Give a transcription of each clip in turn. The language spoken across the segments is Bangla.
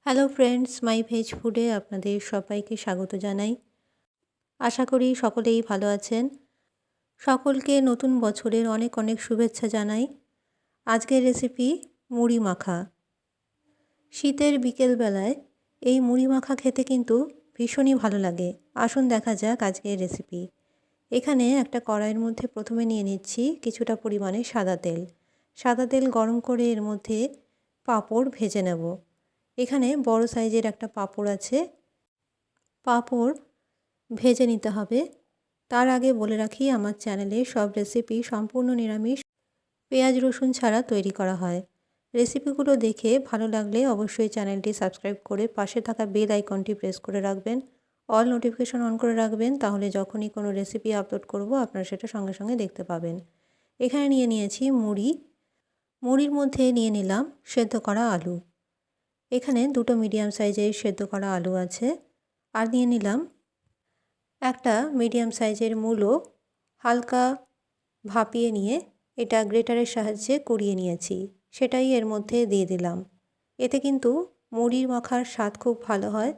হ্যালো ফ্রেন্ডস, মাই ভেজ ফুডে আপনাদের সবাইকে স্বাগত জানাই। আশা করি সকলেই ভালো আছেন। সকলকে নতুন বছরের অনেক অনেক শুভেচ্ছা জানাই। আজকের রেসিপি মুড়ি মাখা। শীতের বিকেলবেলায় এই মুড়ি মাখা খেতে কিন্তু ভীষণই ভালো লাগে। আসুন দেখা যাক আজকের রেসিপি। এখানে একটা কড়াইয়ের মধ্যে প্রথমে নিয়ে নিচ্ছি কিছুটা পরিমাণে সাদা তেল। সাদা তেল গরম করে এর মধ্যে পাঁপড় ভেজে নেব। এখানে বড় সাইজের একটা পাঁপড় আছে। পাঁপড় ভেজে নিতে হবে। তার আগে বলে রাখি, আমার চ্যানেলে সব রেসিপি সম্পূর্ণ নিরামিষ, পেঁয়াজ রসুন ছাড়া তৈরি করা হয়। রেসিপিগুলো দেখে ভালো লাগলে অবশ্যই চ্যানেলটি সাবস্ক্রাইব করে পাশে থাকা বেল আইকনটি প্রেস করে রাখবেন। অল নোটিফিকেশন অন করে রাখবেন, তাহলে যখনই কোনো রেসিপি আপলোড করব আপনারা সেটা সঙ্গে সঙ্গে দেখতে পাবেন। এখানে নিয়ে নিয়েছি মুড়ি। মুড়ির মধ্যে নিয়ে নিলাম সেদ্ধ করা আলু। এখানে দুটো মিডিয়াম সাইজের সেদ্ধ করা আলু আছে। আর নিয়ে নিলাম একটা মিডিয়াম সাইজের মূলো। হালকা ভাপিয়ে নিয়ে এটা গ্রেটারের সাহায্যে কুড়িয়ে নিয়েছি, সেটাই এর মধ্যে দিয়ে দিলাম। এতে কিন্তু মুড়ির মাখার স্বাদ খুব ভালো হয়।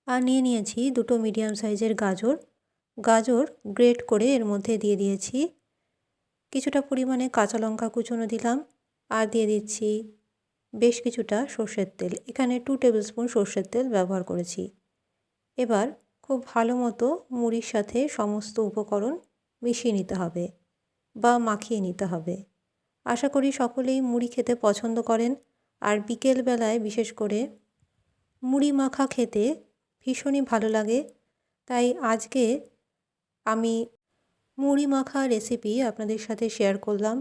আর নিয়ে নিয়েছি দুটো মিডিয়াম সাইজের গাজর। গাজর গ্রেট করে এর মধ্যে দিয়ে দিয়েছি। কিছুটা পরিমাণে কাঁচা লঙ্কা কুচনো দিলাম। আর দিয়ে দিচ্ছি বেশ কিছুটা সর্ষের তেল। এখানে 2 টেবিল স্পুন সর্ষের তেল ব্যবহার করেছি। এবার খুব ভালো মতো মুড়ির সাথে সমস্ত উপকরণ মিশিয়ে নিতে হবে বা মাখিয়ে নিতে হবে। আশা করি সকলেই মুড়ি খেতে পছন্দ করেন। আর বিকেলবেলায় বিশেষ করে মুড়ি মাখা খেতে ভীষণই ভালো লাগে। তাই আজকে আমি মুড়ি মাখা রেসিপি আপনাদের সাথে শেয়ার করলাম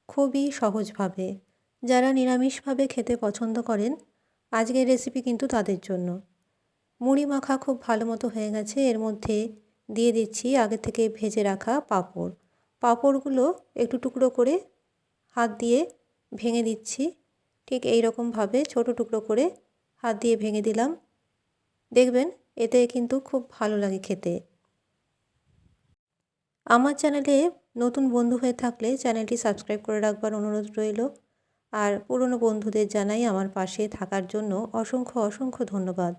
খুবই সহজভাবে। যারা নিরামিষভাবে খেতে পছন্দ করেন, আজকের রেসিপি কিন্তু তাদের জন্য। মুড়ি মাখা খুব ভালো মতো হয়ে গেছে। এর মধ্যে দিয়ে দিচ্ছি আগে থেকে ভেজে রাখা পাঁপড়। পাঁপড়গুলো একটু টুকরো করে হাত দিয়ে ভেঙে দিচ্ছি। ঠিক এই রকমভাবে ছোটো টুকরো করে হাত দিয়ে ভেঙে দিলাম। দেখবেন এতে কিন্তু খুব ভালো লাগে খেতে। আমার চ্যানেলে নতুন বন্ধু হয়ে থাকলে চ্যানেলটি সাবস্ক্রাইব করে রাখবার অনুরোধ রইল। আর পুরনো বন্ধুদের জানাই আমার পাশে থাকার জন্য অসংখ্য অসংখ্য ধন্যবাদ।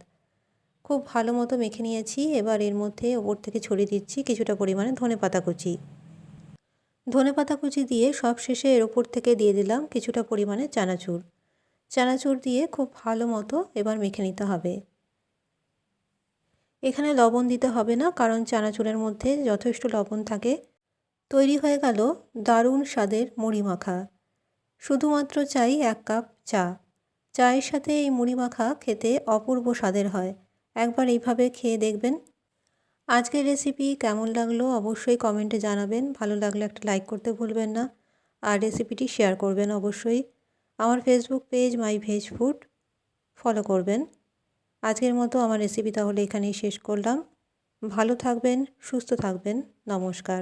খুব ভালো মতো মেখে নিয়েছি। এবার এর মধ্যে ওপর থেকে ছড়িয়ে দিচ্ছি কিছুটা পরিমাণে ধনেপাতা কুচি। ধনেপাতা কুচি দিয়ে সব শেষে এর ওপর থেকে দিয়ে দিলাম কিছুটা পরিমাণে চানাচুর। চানাচুর দিয়ে খুব ভালো মতো এবার মেখে নিতে হবে। এখানে লবণ দিতে হবে না, কারণ চানাচুরের মধ্যে যথেষ্ট লবণ থাকে। তৈরি হয়ে গেল দারুণ স্বাদের মুড়ি মাখা। শুধুমাত্র চাই 1 কাপ চা। চায়ের সাথে এই মুড়ি মাখা খেতে অপূর্ব স্বাদের হয়। একবার এইভাবে খেয়ে দেখবেন। আজকের রেসিপি কেমন লাগলো অবশ্যই কমেন্টে জানাবেন। ভালো লাগলে একটা লাইক করতে ভুলবেন না। আর রেসিপিটি শেয়ার করবেন অবশ্যই। আমার ফেসবুক পেজ মাই ভেজ ফুড ফলো করবেন। আজকের মতো আমার রেসিপি তাহলে এখানেই শেষ করলাম। ভালো থাকবেন, সুস্থ থাকবেন। নমস্কার।